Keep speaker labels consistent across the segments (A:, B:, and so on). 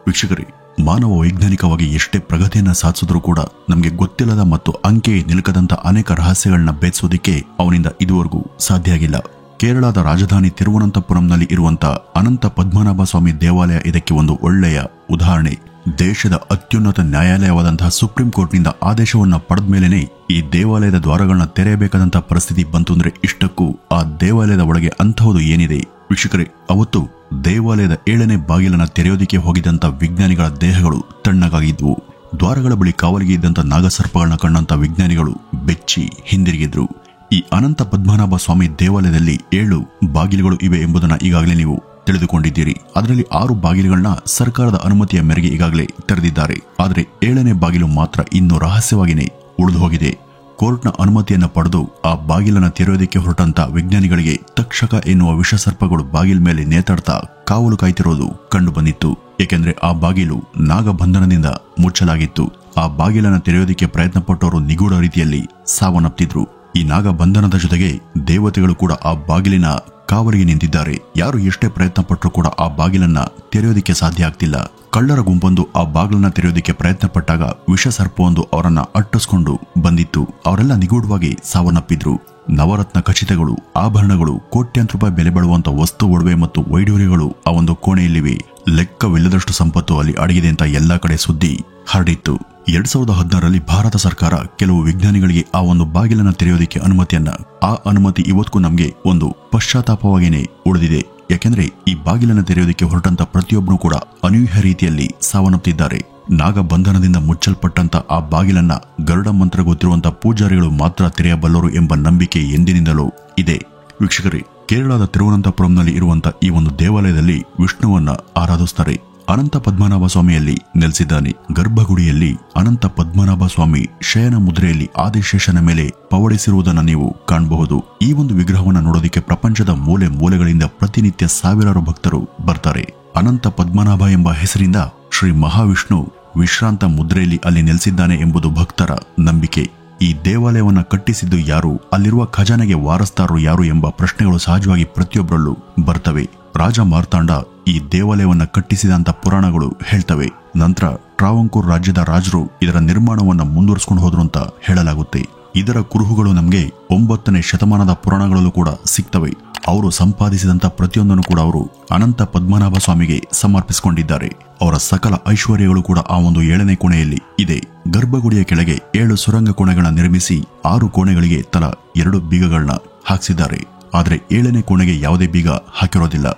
A: ವೀಕ್ಷಕರೇ, ಮಾನವ ವೈಜ್ಞಾನಿಕವಾಗಿ ಎಷ್ಟೇ ಪ್ರಗತಿಯನ್ನ ಸಾಧಿಸಿದ್ರೂ ಕೂಡ ನಮಗೆ ಗೊತ್ತಿಲ್ಲದ ಮತ್ತು ಅಂಕೆ ನಿಲುಕದಂತ ಅನೇಕ ರಹಸ್ಯಗಳನ್ನ ಭೇದಿಸೋದಿಕ್ಕೆ ಅವನಿಂದ ಇದುವರೆಗೂ ಸಾಧ್ಯ ಆಗಿಲ್ಲ. ಕೇರಳದ ರಾಜಧಾನಿ ತಿರುವನಂತಪುರಂನಲ್ಲಿ ಇರುವಂತಹ ಅನಂತ ಪದ್ಮನಾಭ ಸ್ವಾಮಿ ದೇವಾಲಯ ಇದಕ್ಕೆ ಒಂದು ಒಳ್ಳೆಯ ಉದಾಹರಣೆ. ದೇಶದ ಅತ್ಯುನ್ನತ ನ್ಯಾಯಾಲಯವಾದಂತಹ ಸುಪ್ರೀಂ ಕೋರ್ಟ್ನಿಂದ ಆದೇಶವನ್ನ ಪಡೆದ ಮೇಲೆನೆ ಈ ದೇವಾಲಯದ ದ್ವಾರಗಳನ್ನ ತೆರೆಯಬೇಕಾದಂತಹ ಪರಿಸ್ಥಿತಿ ಬಂತು ಅಂದ್ರೆ ಇಷ್ಟಕ್ಕೂ ಆ ದೇವಾಲಯದ ಒಳಗೆ ಅಂತಹುದು ಏನಿದೆ ವೀಕ್ಷಕರೇ. ಅವತ್ತು ದೇವಾಲಯದ 7ನೇ ಬಾಗಿಲನ್ನ ತೆರೆಯೋದಿಕ್ಕೆ ಹೋಗಿದ್ದಂತ ವಿಜ್ಞಾನಿಗಳ ದೇಹಗಳು ತಣ್ಣಗಾಗಿದ್ವು. ದ್ವಾರಗಳ ಬಳಿ ಕಾವಲಿಗೆ ಇದ್ದಂತ ನಾಗಸರ್ಪಗಳನ್ನ ಕಂಡಂತ ವಿಜ್ಞಾನಿಗಳು ಬೆಚ್ಚಿ ಹಿಂದಿರುಗಿದ್ರು. ಈ ಅನಂತ ಪದ್ಮನಾಭ ಸ್ವಾಮಿ ದೇವಾಲಯದಲ್ಲಿ 7 ಬಾಗಿಲುಗಳು ಇವೆ ಎಂಬುದನ್ನ ಈಗಾಗಲೇ ನೀವು ತಿಳಿದುಕೊಂಡಿದ್ದೀರಿ. ಅದರಲ್ಲಿ 6 ಬಾಗಿಲುಗಳನ್ನ ಸರ್ಕಾರದ ಅನುಮತಿಯ ಮೇರೆಗೆ ಈಗಾಗಲೇ ತೆರೆದಿದ್ದಾರೆ. ಆದರೆ 7ನೇ ಬಾಗಿಲು ಮಾತ್ರ ಇನ್ನೂ ರಹಸ್ಯವಾಗಿಯೇ ಉಳಿದು ಹೋಗಿದೆ. ಕೋರ್ಟ್ನ ಅನುಮತಿಯನ್ನ ಪಡೆದು ಆ ಬಾಗಿಲನ್ನ ತೆರೆಯೋದಕ್ಕೆ ಹೊರಟಂತ ವಿಜ್ಞಾನಿಗಳಿಗೆ ತಕ್ಷಕ ಎನ್ನುವ ವಿಷಸರ್ಪಗಳು ಬಾಗಿಲ ಮೇಲೆ ನೇತಾಡ್ತಾ ಕಾವಲು ಕಾಯ್ತಿರೋದು ಕಂಡು ಬಂದಿತ್ತು. ಏಕೆಂದ್ರೆ ಆ ಬಾಗಿಲು ನಾಗಬಂಧನದಿಂದ ಮುಚ್ಚಲಾಗಿತ್ತು. ಆ ಬಾಗಿಲನ್ನ ತೆರೆಯೋದಕ್ಕೆ ಪ್ರಯತ್ನ ಪಟ್ಟವರು ನಿಗೂಢ ರೀತಿಯಲ್ಲಿ ಸಾವನ್ನಪ್ಪಿದ್ರು. ಈ ನಾಗಬಂಧನದ ಜೊತೆಗೆ ದೇವತೆಗಳು ಕೂಡ ಆ ಬಾಗಿಲಿನ ಕಾವಲಿಗೆ ನಿಂತಿದ್ದಾರೆ. ಯಾರು ಎಷ್ಟೇ ಪ್ರಯತ್ನ ಪಟ್ಟರೂ ಕೂಡ ಆ ಬಾಗಿಲನ್ನ ತೆರೆಯೋದಿಕ್ಕೆ ಸಾಧ್ಯ ಆಗ್ತಿಲ್ಲ. ಕಳ್ಳರ ಗುಂಪೊಂದು ಆ ಬಾಗಿಲನ್ನ ತೆರೆಯೋದಿಕ್ಕೆ ಪ್ರಯತ್ನ ಪಟ್ಟಾಗ ವಿಷಸರ್ಪವೊಂದು ಅವರನ್ನ ಅಟ್ಟಿಸ್ಕೊಂಡು ಬಂದಿತ್ತು. ಅವರೆಲ್ಲ ನಿಗೂಢವಾಗಿ ಸಾವನ್ನಪ್ಪಿದ್ರು. ನವರತ್ನ ಖಚಿತಗಳು, ಆಭರಣಗಳು, ಕೋಟ್ಯಾಂತರ ರೂಪಾಯಿ ಬೆಲೆ ಬಾಳುವಂತ ವಸ್ತು, ಒಡವೆ ಮತ್ತು ವೈಡೂರ್ಯಗಳು ಆ ಒಂದು ಕೋಣೆಯಲ್ಲಿವೆ. ಲೆಕ್ಕವಿಲ್ಲದಷ್ಟು ಸಂಪತ್ತು ಅಲ್ಲಿ ಅಡಗಿದೆ ಅಂತ ಎಲ್ಲಾ ಕಡೆ ಸುದ್ದಿ ಹರಡಿತ್ತು. 2016ರಲ್ಲಿ ಭಾರತ ಸರ್ಕಾರ ಕೆಲವು ವಿಜ್ಞಾನಿಗಳಿಗೆ ಆ ಒಂದು ಬಾಗಿಲನ್ನ ತೆರೆಯೋದಿಕ್ಕೆ ಅನುಮತಿಯನ್ನ, ಆ ಅನುಮತಿ ಇವತ್ತಿಗೂ ನಮ್ಗೆ ಒಂದು ಪಶ್ಚಾತ್ತಾಪವಾಗಿಯೇ ಉಳಿದಿದೆ. ಯಾಕೆಂದ್ರೆ ಈ ಬಾಗಿಲನ್ನ ತೆರೆಯೋದಿಕ್ಕೆ ಹೊರಟಂತ ಪ್ರತಿಯೊಬ್ಬರು ಕೂಡ ಅನೂಹ್ಯ ರೀತಿಯಲ್ಲಿ ಸಾವನ್ನಪ್ಪಿದ್ದಾರೆ. ನಾಗಬಂಧನದಿಂದ ಮುಚ್ಚಲ್ಪಟ್ಟಂತ ಆ ಬಾಗಿಲನ್ನ ಗರುಡ ಮಂತ್ರ ಗೊತ್ತಿರುವಂತ ಪೂಜಾರಿಗಳು ಮಾತ್ರ ತೆರೆಯಬಲ್ಲರು ಎಂಬ ನಂಬಿಕೆ ಎಂದಿನಿಂದಲೂ ಇದೆ. ವೀಕ್ಷಕರೇ, ಕೇರಳದ ತಿರುವನಂತಪುರಂನಲ್ಲಿ ಇರುವಂತ ಈ ಒಂದು ದೇವಾಲಯದಲ್ಲಿ ವಿಷ್ಣುವನ್ನ ಆರಾಧಿಸುತ್ತಾರೆ. ಅನಂತ ಪದ್ಮನಾಭ ಸ್ವಾಮಿಯಲ್ಲಿ ನೆಲೆಸಿದ್ದಾನೆ. ಗರ್ಭಗುಡಿಯಲ್ಲಿ ಅನಂತ ಪದ್ಮನಾಭ ಸ್ವಾಮಿ ಶಯನ ಮುದ್ರೆಯಲ್ಲಿ ಆದಿಶೇಷನ ಮೇಲೆ ಪವಡಿಸಿರುವುದನ್ನು ನೀವು ಕಾಣಬಹುದು. ಈ ಒಂದು ವಿಗ್ರಹವನ್ನು ನೋಡೋದಕ್ಕೆ ಪ್ರಪಂಚದ ಮೂಲೆ ಮೂಲೆಗಳಿಂದ ಪ್ರತಿನಿತ್ಯ ಸಾವಿರಾರು ಭಕ್ತರು ಬರ್ತಾರೆ. ಅನಂತ ಪದ್ಮನಾಭ ಎಂಬ ಹೆಸರಿಂದ ಶ್ರೀ ಮಹಾವಿಷ್ಣು ವಿಶ್ರಾಂತ ಮುದ್ರೆಯಲ್ಲಿ ಅಲ್ಲಿ ನೆಲೆಸಿದ್ದಾನೆ ಎಂಬುದು ಭಕ್ತರ ನಂಬಿಕೆ. ಈ ದೇವಾಲಯವನ್ನ ಕಟ್ಟಿಸಿದ್ದು ಯಾರು, ಅಲ್ಲಿರುವ ಖಜಾನೆಗೆ ವಾರಸ್ದಾರರು ಯಾರು ಎಂಬ ಪ್ರಶ್ನೆಗಳು ಸಹಜವಾಗಿ ಪ್ರತಿಯೊಬ್ಬರಲ್ಲೂ ಬರ್ತವೆ. ರಾಜ ಮಾರ್ತಾಂಡ ಈ ದೇವಾಲಯವನ್ನ ಕಟ್ಟಿಸಿದಂತ ಪುರಾಣಗಳು ಹೇಳ್ತವೆ. ನಂತರ ಟ್ರಾವಂಕೂರ್ ರಾಜ್ಯದ ರಾಜರು ಇದರ ನಿರ್ಮಾಣವನ್ನ ಮುಂದುವರಿಸಿಕೊಂಡು ಹೋದ್ರು ಅಂತ ಹೇಳಲಾಗುತ್ತೆ. ಇದರ ಕುರುಹುಗಳು ನಮಗೆ 9ನೇ ಶತಮಾನದ ಪುರಾಣಗಳಲ್ಲೂ ಕೂಡ ಸಿಗ್ತವೆ. ಅವರು ಸಂಪಾದಿಸಿದಂತ ಪ್ರತಿಯೊಂದನ್ನು ಕೂಡ ಅವರು ಅನಂತ ಪದ್ಮನಾಭ ಸ್ವಾಮಿಗೆ ಸಮರ್ಪಿಸಿಕೊಂಡಿದ್ದಾರೆ. ಅವರ ಸಕಲ ಐಶ್ವರ್ಯಗಳು ಕೂಡ ಆ ಒಂದು 7ನೇ ಕೋಣೆಯಲ್ಲಿ ಇದೆ. ಗರ್ಭಗುಡಿಯ ಕೆಳಗೆ 7 ಸುರಂಗ ಕೋಣೆಗಳನ್ನ ನಿರ್ಮಿಸಿ 6 ಕೋಣೆಗಳಿಗೆ ತಲಾ 2 ಬೀಗಗಳನ್ನ ಹಾಕಿಸಿದ್ದಾರೆ. ಆದರೆ 7ನೇ ಕೋಣೆಗೆ ಯಾವುದೇ ಬೀಗ ಹಾಕಿರೋದಿಲ್ಲ.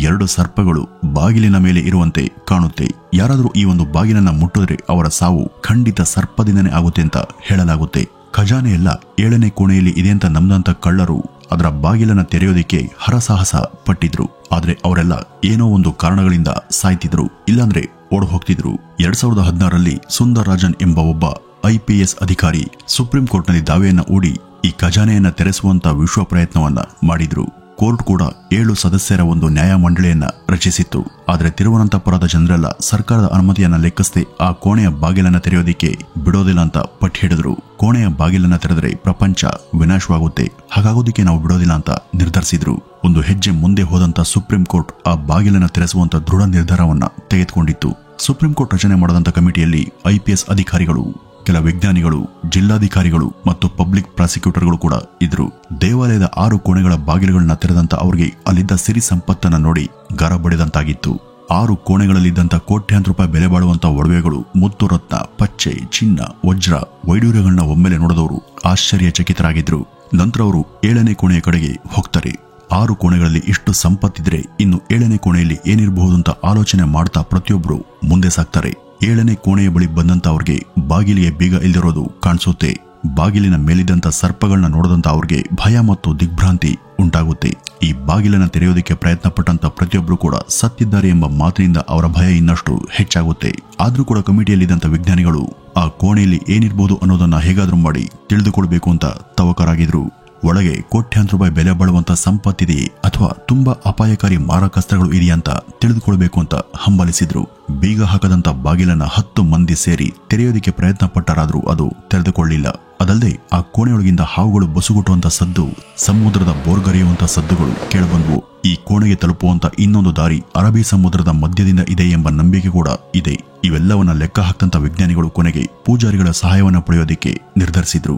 A: 2 ಸರ್ಪಗಳು ಬಾಗಿಲಿನ ಮೇಲೆ ಇರುವಂತೆ ಕಾಣುತ್ತೆ. ಯಾರಾದರೂ ಈ ಒಂದು ಬಾಗಿಲನ್ನ ಮುಟ್ಟಿದ್ರೆ ಅವರ ಸಾವು ಖಂಡಿತ ಸರ್ಪದಿಂದನೇ ಆಗುತ್ತೆ ಅಂತ ಹೇಳಲಾಗುತ್ತೆ. ಖಜಾನೆ ಎಲ್ಲ 7ನೇ ಕೋಣೆಯಲ್ಲಿ ಇದೆ ಅಂತ ನಂಬದಂತ ಕಳ್ಳರು ಅದರ ಬಾಗಿಲನ್ನ ತೆರೆಯೋದಿಕ್ಕೆ ಹರಸಾಹಸ ಪಟ್ಟಿದ್ರು. ಆದ್ರೆ ಅವರೆಲ್ಲ ಏನೋ ಒಂದು ಕಾರಣಗಳಿಂದ ಸಾಯ್ತಿದ್ರು, ಇಲ್ಲಾಂದ್ರೆ ಓಡ್ ಹೋಗ್ತಿದ್ರು. 2016ರಲ್ಲಿ ಸುಂದರ್ ರಾಜನ್ ಎಂಬ ಒಬ್ಬ IPS ಅಧಿಕಾರಿ ಸುಪ್ರೀಂ ಕೋರ್ಟ್ನಲ್ಲಿ ದಾವೆಯನ್ನ ಹೂಡಿ ಈ ಖಜಾನೆಯನ್ನ ತೆರೆಸುವಂತ ವಿಶ್ವ ಪ್ರಯತ್ನವನ್ನ ಮಾಡಿದ್ರು. ಕೋರ್ಟ್ ಕೂಡ 7 ಸದಸ್ಯರ ಒಂದು ನ್ಯಾಯಮಂಡಳಿಯನ್ನ ರಚಿಸಿತ್ತು. ಆದರೆ ತಿರುವನಂತಪುರದ ಜನರೆಲ್ಲ ಸರ್ಕಾರದ ಅನುಮತಿಯನ್ನ ಲೆಕ್ಕಿಸದೆ ಆ ಕೋಣೆಯ ಬಾಗಿಲನ್ನ ತೆರೆಯೋದಿಕ್ಕೆ ಬಿಡೋದಿಲ್ಲ ಅಂತ ಪಟ್ಟು ಹಿಡಿದ್ರು. ಕೋಣೆಯ ಬಾಗಿಲನ್ನ ತೆರೆದರೆ ಪ್ರಪಂಚ ವಿನಾಶವಾಗುತ್ತೆ, ಹಾಗಾಗೋದಿಕ್ಕೆ ನಾವು ಬಿಡೋದಿಲ್ಲ ಅಂತ ನಿರ್ಧರಿಸಿದ್ರು. ಒಂದು ಹೆಜ್ಜೆ ಮುಂದೆ ಹೋದಂತ ಸುಪ್ರೀಂ ಕೋರ್ಟ್ ಆ ಬಾಗಿಲನ್ನ ತೆರೆಸುವಂತ ದೃಢ ನಿರ್ಧಾರವನ್ನ ತೆಗೆದುಕೊಂಡಿತ್ತು. ಸುಪ್ರೀಂ ಕೋರ್ಟ್ ರಚನೆ ಮಾಡದಂತ ಕಮಿಟಿಯಲ್ಲಿ IPS ಅಧಿಕಾರಿಗಳು, ಕೆಲ ವಿಜ್ಞಾನಿಗಳು, ಜಿಲ್ಲಾಧಿಕಾರಿಗಳು ಮತ್ತು ಪಬ್ಲಿಕ್ ಪ್ರಾಸಿಕ್ಯೂಟರ್ಗಳು ಕೂಡ ಇದ್ರು. ದೇವಾಲಯದ 6 ಕೋಣೆಗಳ ಬಾಗಿಲುಗಳನ್ನ ತೆರೆದಂತ ಅವರಿಗೆ ಅಲ್ಲಿದ್ದ ಸಿರಿ ಸಂಪತ್ತನ್ನ ನೋಡಿ ಗಾರ ಬಡಿದಂತಾಗಿತ್ತು. 6 ಕೋಣೆಗಳಲ್ಲಿದ್ದಂತ ಕೋಟ್ಯಾಂತರ ರೂಪಾಯಿ ಬೆಲೆ ಬಾಳುವಂತ ಒಡವೆಗಳು, ಮುತ್ತು ರತ್ನ, ಪಚ್ಚೆ, ಚಿನ್ನ, ವಜ್ರ, ವೈಡೂರ್ಯಗಳನ್ನ ಒಮ್ಮೆಲೆ ನೋಡಿದವರು ಆಶ್ಚರ್ಯಚಕಿತರಾಗಿದ್ರು. ನಂತರ ಅವರು 7ನೇ ಕೋಣೆಯ ಕಡೆಗೆ ಹೋಗ್ತಾರೆ. 6 ಕೋಣೆಗಳಲ್ಲಿ ಇಷ್ಟು ಸಂಪತ್ತಿದ್ರೆ ಇನ್ನು 7ನೇ ಕೋಣೆಯಲ್ಲಿ ಏನಿರಬಹುದು ಅಂತ ಆಲೋಚನೆ ಮಾಡ್ತಾ ಪ್ರತಿಯೊಬ್ಬರು ಮುಂದೆ ಸಾಕ್ತಾರೆ. 7ನೇ ಕೋಣೆಯ ಬಳಿ ಬಂದಂತ ಅವ್ರಿಗೆ ಬಾಗಿಲಿಗೆ ಬೀಗ ಇಲ್ದಿರೋದು ಕಾಣಿಸುತ್ತೆ. ಬಾಗಿಲಿನ ಮೇಲಿದ್ದಂತ ಸರ್ಪಗಳನ್ನ ನೋಡದಂತ ಅವ್ರಿಗೆ ಭಯ ಮತ್ತು ದಿಗ್ಭ್ರಾಂತಿ ಉಂಟಾಗುತ್ತೆ. ಈ ಬಾಗಿಲನ್ನ ತೆರೆಯೋದಕ್ಕೆ ಪ್ರಯತ್ನ ಪಟ್ಟಂತ ಪ್ರತಿಯೊಬ್ಬರು ಕೂಡ ಸತ್ತಿದ್ದಾರೆ ಎಂಬ ಮಾತಿನಿಂದ ಅವರ ಭಯ ಇನ್ನಷ್ಟು ಹೆಚ್ಚಾಗುತ್ತೆ. ಆದ್ರೂ ಕೂಡ ಕಮಿಟಿಯಲ್ಲಿದ್ದಂತ ವಿಜ್ಞಾನಿಗಳು ಆ ಕೋಣೆಯಲ್ಲಿ ಏನಿರಬಹುದು ಅನ್ನೋದನ್ನ ಹೇಗಾದ್ರೂ ಮಾಡಿ ತಿಳಿದುಕೊಳ್ಬೇಕು ಅಂತ ತವಕರಾಗಿದ್ರು. ಒಳಗೆ ಕೋಟ್ಯಾಂತರ ರೂಪಾಯಿ ಬೆಲೆ ಬಾಳುವಂತ ಸಂಪತ್ತಿದೆಯೇ ಅಥವಾ ತುಂಬಾ ಅಪಾಯಕಾರಿ ಮಾರಕಾಸ್ತ್ರಗಳು ಇದೆಯಾ ಅಂತ ತಿಳಿದುಕೊಳ್ಬೇಕು ಅಂತ ಹಂಬಲಿಸಿದ್ರು. ಬೀಗ ಹಾಕದಂತ ಬಾಗಿಲನ್ನ 10 ಮಂದಿ ಸೇರಿ ತೆರೆಯೋದಕ್ಕೆ ಪ್ರಯತ್ನ ಪಟ್ಟರಾದ್ರೂ ಅದು ತೆರೆದುಕೊಳ್ಳಿಲ್ಲ. ಅದಲ್ಲದೆ ಆ ಕೋಣೆಯೊಳಗಿಂದ ಹಾವುಗಳು ಬಸುಗುಟ್ಟುವಂತ ಸದ್ದು, ಸಮುದ್ರದ ಬೋರ್ಗರೆಯುವಂತ ಸದ್ದುಗಳು ಕೇಳಬಂದ್ವು. ಈ ಕೋಣೆಗೆ ತಲುಪುವಂತ ಇನ್ನೊಂದು ದಾರಿ ಅರಬ್ಬಿ ಸಮುದ್ರದ ಮಧ್ಯದಿಂದ ಇದೆ ಎಂಬ ನಂಬಿಕೆ ಕೂಡ ಇದೆ. ಇವೆಲ್ಲವನ್ನ ಲೆಕ್ಕ ಹಾಕಂತ ವಿಜ್ಞಾನಿಗಳು ಕೊನೆಗೆ ಪೂಜಾರಿಗಳ ಸಹಾಯವನ್ನ ಪಡೆಯೋದಿಕ್ಕೆ ನಿರ್ಧರಿಸಿದ್ರು.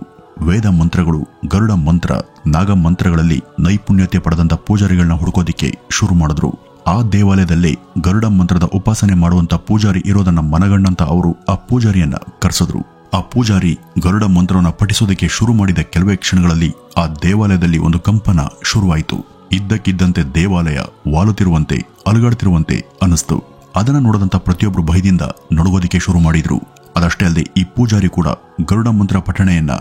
A: ವೇದ ಮಂತ್ರಗಳು, ಗರುಡ ಮಂತ್ರ, ನಾಗ ಮಂತ್ರಗಳಲ್ಲಿ ನೈಪುಣ್ಯತೆ ಪಡೆದಂತ ಪೂಜಾರಿಗಳನ್ನ ಹುಡುಕೋದಿಕ್ಕೆ ಶುರು ಮಾಡಿದ್ರು. ಆ ದೇವಾಲಯದಲ್ಲೇ ಗರುಡ ಮಂತ್ರದ ಉಪಾಸನೆ ಮಾಡುವಂತ ಪೂಜಾರಿ ಇರೋದನ್ನ ಮನಗಂಡಂತ ಅವರು ಆ ಪೂಜಾರಿಯನ್ನ ಕರೆಸಿದ್ರು. ಆ ಪೂಜಾರಿ ಗರುಡ ಮಂತ್ರವನ್ನ ಪಠಿಸೋದಕ್ಕೆ ಶುರು ಮಾಡಿದ ಕೆಲವೇ ಕ್ಷಣಗಳಲ್ಲಿ ಆ ದೇವಾಲಯದಲ್ಲಿ ಒಂದು ಕಂಪನ ಶುರುವಾಯಿತು. ಇದ್ದಕ್ಕಿದ್ದಂತೆ ದೇವಾಲಯ ವಾಲುತ್ತಿರುವಂತೆ, ಅಲುಗಾಡ್ತಿರುವಂತೆ ಅನಿಸ್ತು. ಅದನ್ನ ನೋಡದಂತ ಪ್ರತಿಯೊಬ್ರು ಭಯದಿಂದ ನಡುಗೋದಿಕ್ಕೆ ಶುರು ಮಾಡಿದ್ರು. ಅದಷ್ಟೇ ಅಲ್ಲದೆ ಈ ಪೂಜಾರಿ ಕೂಡ ಗರುಡ ಮಂತ್ರ ಪಠಣೆಯನ್ನ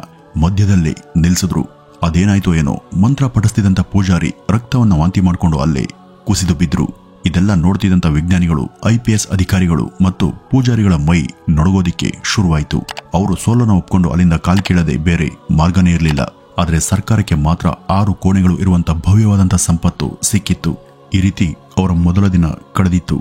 A: ಮಧ್ಯದಲ್ಲೇ ನಿಲ್ಲಿಸಿದ್ರು. ಅದೇನಾಯ್ತೋ ಏನೋ, ಮಂತ್ರ ಪಠಿಸ್ತಿದ್ದಂತ ಪೂಜಾರಿ ರಕ್ತವನ್ನ ವಾಂತಿ ಮಾಡಿಕೊಂಡು ಅಲ್ಲೇ ಕುಸಿದು ಬಿದ್ರು. ಇದೆಲ್ಲ ನೋಡ್ತಿದ್ದಂತ ವಿಜ್ಞಾನಿಗಳು, IPS ಅಧಿಕಾರಿಗಳು ಮತ್ತು ಪೂಜಾರಿಗಳ ಮೈ ನಡುಗೋದಿಕ್ಕೆ ಶುರುವಾಯಿತು. ಅವರು ಸೋಲನ್ನು ಒಪ್ಕೊಂಡು ಅಲ್ಲಿಂದ ಕಾಲ್ಕೀಳದೆ ಬೇರೆ ಮಾರ್ಗನೇ ಇರಲಿಲ್ಲ. ಆದರೆ ಸರ್ಕಾರಕ್ಕೆ ಮಾತ್ರ 6 ಕೋಣೆಗಳು ಇರುವಂತ ಭವ್ಯವಾದಂತ ಸಂಪತ್ತು ಸಿಕ್ಕಿತ್ತು. ಈ ರೀತಿ ಅವರ ಮೊದಲ ದಿನ ಕಳೆದಿತ್ತು.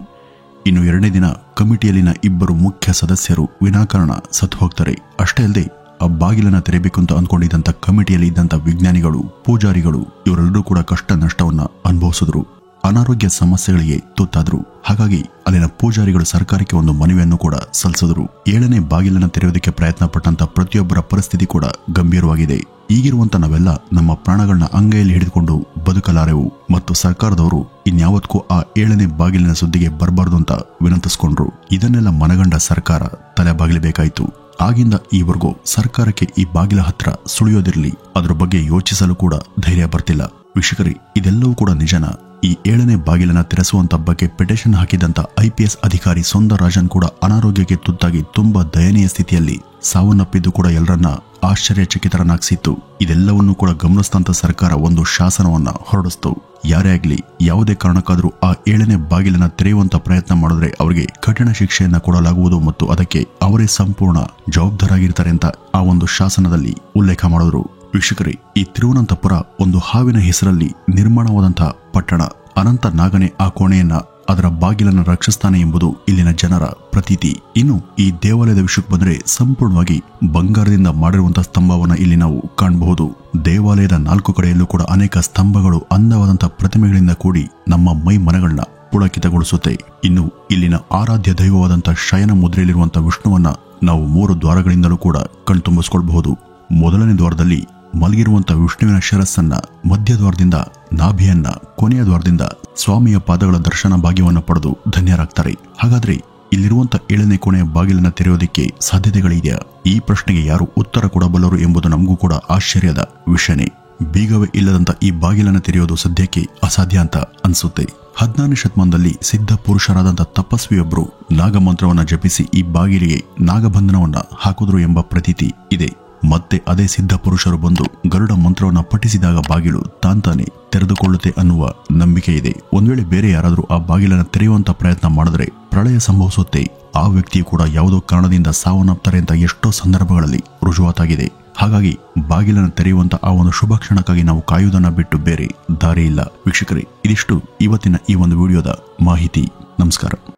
A: ಇನ್ನು 2ನೇ ದಿನ ಕಮಿಟಿಯಲ್ಲಿನ 2 ಮುಖ್ಯ ಸದಸ್ಯರು ವಿನಾಕಾರಣ ಸತ್ತು ಹೋಗ್ತಾರೆ. ಅಷ್ಟೇ ಅಲ್ಲದೆ ಆ ಬಾಗಿಲನ್ನ ತೆರೆಯಬೇಕು ಅಂತ ಅಂದ್ಕೊಂಡಿದ್ದಂತ ಕಮಿಟಿಯಲ್ಲಿ ಇದ್ದಂತ ವಿಜ್ಞಾನಿಗಳು, ಪೂಜಾರಿಗಳು ಇವರೆಲ್ಲರೂ ಕೂಡ ಕಷ್ಟ ನಷ್ಟವನ್ನ ಅನುಭವಿಸಿದ್ರು. ಅನಾರೋಗ್ಯ ಸಮಸ್ಯೆಗಳಿಗೆ ತುತ್ತಾದ್ರು. ಹಾಗಾಗಿ ಅಲ್ಲಿನ ಪೂಜಾರಿಗಳು ಸರ್ಕಾರಕ್ಕೆ ಒಂದು ಮನವಿಯನ್ನು ಕೂಡ ಸಲ್ಲಿಸಿದ್ರು. 7ನೇ ಬಾಗಿಲನ್ನು ತೆರೆಯೋದಕ್ಕೆ ಪ್ರಯತ್ನ ಪಟ್ಟಂತ ಪ್ರತಿಯೊಬ್ಬರ ಪರಿಸ್ಥಿತಿ ಕೂಡ ಗಂಭೀರವಾಗಿದೆ. ಈಗಿರುವಂತ ನಾವೆಲ್ಲ ನಮ್ಮ ಪ್ರಾಣಗಳನ್ನ ಅಂಗೈಯಲ್ಲಿ ಹಿಡಿದುಕೊಂಡು ಬದುಕಲಾರೆವು ಮತ್ತು ಸರ್ಕಾರದವರು ಇನ್ಯಾವತ್ತೂ ಆ 7ನೇ ಬಾಗಿಲಿನ ಸುದ್ದಿಗೆ ಬರಬಾರ್ದು ಅಂತ ವಿನಂತಿಸಿಕೊಂಡ್ರು. ಇದನ್ನೆಲ್ಲ ಮನಗಂಡ ಸರ್ಕಾರ ತಲೆ ಬಾಗಿಲಬೇಕಾಯಿತು. ಆಗಿಂದ ಈವರೆಗೂ ಸರ್ಕಾರಕ್ಕೆ ಈ ಬಾಗಿಲ ಹತ್ರ ಸುಳಿಯೋದಿರಲಿ, ಅದ್ರ ಬಗ್ಗೆ ಯೋಚಿಸಲು ಕೂಡ ಧೈರ್ಯ ಬರ್ತಿಲ್ಲ. ವೀಕ್ಷಕರೇ, ಇದೆಲ್ಲವೂ ಕೂಡ ನಿಜನ? ಈ 7ನೇ ಬಾಗಿಲನ್ನ ತೆರೆಸುವಂತ ಬಗ್ಗೆ ಪಿಟಿಷನ್ ಹಾಕಿದಂತ IPS ಅಧಿಕಾರಿ ಸುಂದರರಾಜನ್ ಕೂಡ ಅನಾರೋಗ್ಯಕ್ಕೆ ತುತ್ತಾಗಿ ತುಂಬಾ ದಯನೀಯ ಸ್ಥಿತಿಯಲ್ಲಿ ಸಾವನ್ನಪ್ಪಿದ್ದು ಕೂಡ ಎಲ್ಲರನ್ನ ಆಶ್ಚರ್ಯಚಕಿತರನ್ನಾಗಿಸಿತ್ತು. ಇದೆಲ್ಲವನ್ನೂ ಕೂಡ ಗಮನಿಸಿದಂತ ಸರ್ಕಾರ ಒಂದು ಶಾಸನವನ್ನ ಹೊರಡಿಸ್ತು. ಯಾರೇ ಆಗ್ಲಿ ಯಾವುದೇ ಕಾರಣಕ್ಕಾದ್ರೂ ಆ 7ನೇ ಬಾಗಿಲನ್ನ ತೆರೆಯುವಂತ ಪ್ರಯತ್ನ ಮಾಡಿದ್ರೆ ಅವರಿಗೆ ಕಠಿಣ ಶಿಕ್ಷೆಯನ್ನ ಕೊಡಲಾಗುವುದು ಮತ್ತು ಅದಕ್ಕೆ ಅವರೇ ಸಂಪೂರ್ಣ ಜವಾಬ್ದಾರಾಗಿರ್ತಾರೆ ಅಂತ ಆ ಒಂದು ಶಾಸನದಲ್ಲಿ ಉಲ್ಲೇಖ ಮಾಡಿದ್ರು. ವೀಕ್ಷಕರೇ, ಈ ತಿರುವನಂತಪುರ ಒಂದು ಹಾವಿನ ಹೆಸರಲ್ಲಿ ನಿರ್ಮಾಣವಾದಂತಹ ಪಟ್ಟಣ. ಅನಂತ ನಾಗನೇ ಆ ಕೋಣೆಯನ್ನ, ಅದರ ಬಾಗಿಲನ್ನ ರಕ್ಷಿಸ್ತಾನೆ ಎಂಬುದು ಇಲ್ಲಿನ ಜನರ ಪ್ರತೀತಿ. ಇನ್ನು ಈ ದೇವಾಲಯದ ವಿಷಯಕ್ಕೆ ಬಂದ್ರೆ ಸಂಪೂರ್ಣವಾಗಿ ಬಂಗಾರದಿಂದ ಮಾಡಿರುವಂತಹ ಸ್ತಂಭವನ್ನ ಇಲ್ಲಿ ನಾವು ಕಾಣಬಹುದು. ದೇವಾಲಯದ 4 ಕಡೆಯಲ್ಲೂ ಕೂಡ ಅನೇಕ ಸ್ತಂಭಗಳು ಅಂದವಾದಂತಹ ಪ್ರತಿಮೆಗಳಿಂದ ಕೂಡಿ ನಮ್ಮ ಮೈ ಮನಗಳನ್ನ ಪುಳಕಿತಗೊಳಿಸುತ್ತೆ. ಇನ್ನು ಇಲ್ಲಿನ ಆರಾಧ್ಯ ದೈವವಾದಂತಹ ಶಯನ ಮುದ್ರೆಯಲ್ಲಿರುವಂತಹ ವಿಷ್ಣುವನ್ನ ನಾವು 3 ದ್ವಾರಗಳಿಂದಲೂ ಕೂಡ ಕಣ್ತುಂಬಿಸಿಕೊಳ್ಳಬಹುದು. ಮೊದಲನೇ ದ್ವಾರದಲ್ಲಿ ಮಲಗಿರುವಂತ ವಿಷ್ಣುವಿನ ಶಿರಸ್ಸನ್ನ, ಮಧ್ಯದ್ವಾರದಿಂದ ನಾಭಿಯನ್ನ, ಕೊನೆಯ ದ್ವಾರದಿಂದ ಸ್ವಾಮಿಯ ಪಾದಗಳ ದರ್ಶನ ಭಾಗ್ಯವನ್ನು ಪಡೆದು ಧನ್ಯರಾಗ್ತಾರೆ. ಹಾಗಾದ್ರೆ ಇಲ್ಲಿರುವಂತ 7ನೇ ಕೋಣೆಯ ಬಾಗಿಲನ್ನ ತೆರೆಯೋದಿಕ್ಕೆ ಸಾಧ್ಯತೆಗಳಿದೆಯಾ? ಈ ಪ್ರಶ್ನೆಗೆ ಯಾರು ಉತ್ತರ ಕೊಡಬಲ್ಲರು ಎಂಬುದು ನಮಗೂ ಕೂಡ ಆಶ್ಚರ್ಯದ ವಿಷಯನೇ. ಬೀಗವೇ ಇಲ್ಲದಂತ ಈ ಬಾಗಿಲನ್ನ ತೆರೆಯೋದು ಸದ್ಯಕ್ಕೆ ಅಸಾಧ್ಯ ಅಂತ ಅನ್ಸುತ್ತೆ. 14ನೇ ಶತಮಾನದಲ್ಲಿ ಸಿದ್ಧ ಪುರುಷರಾದಂತ ತಪಸ್ವಿಯೊಬ್ಬರು ನಾಗಮಂತ್ರವನ್ನ ಜಪಿಸಿ ಈ ಬಾಗಿಲಿಗೆ ನಾಗಬಂಧನವನ್ನ ಹಾಕಿದ್ರು ಎಂಬ ಪ್ರತೀತಿ ಇದೆ. ಮತ್ತೆ ಅದೇ ಸಿದ್ಧ ಪುರುಷರು ಬಂದು ಗರುಡ ಮಂತ್ರವನ್ನ ಪಠಿಸಿದಾಗ ಬಾಗಿಲು ತಾಂತಾನೆ ತೆರೆದುಕೊಳ್ಳುತ್ತೆ ಅನ್ನುವ ನಂಬಿಕೆ ಇದೆ. ಒಂದ್ ವೇಳೆ ಬೇರೆ ಯಾರಾದ್ರೂ ಆ ಬಾಗಿಲನ್ನ ತೆರೆಯುವಂತ ಪ್ರಯತ್ನ ಮಾಡಿದ್ರೆ ಪ್ರಳಯ ಸಂಭವಿಸುತ್ತೆ. ಆ ವ್ಯಕ್ತಿಯು ಕೂಡ ಯಾವುದೋ ಕಾರಣದಿಂದ ಸಾವನ್ನಪ್ತಾರೆ ಅಂತ ಎಷ್ಟೋ ಸಂದರ್ಭಗಳಲ್ಲಿ ರುಜುವಾತಾಗಿದೆ. ಹಾಗಾಗಿ ಬಾಗಿಲನ್ನು ತೆರೆಯುವಂತ ಆ ಒಂದು ಶುಭ ಕ್ಷಣಕ್ಕಾಗಿ ನಾವು ಕಾಯುವುದನ್ನ ಬಿಟ್ಟು ಬೇರೆ ದಾರಿ ಇಲ್ಲ. ವೀಕ್ಷಕರೇ, ಇದಿಷ್ಟು ಇವತ್ತಿನ ಈ ಒಂದು ವಿಡಿಯೋದ ಮಾಹಿತಿ. ನಮಸ್ಕಾರ.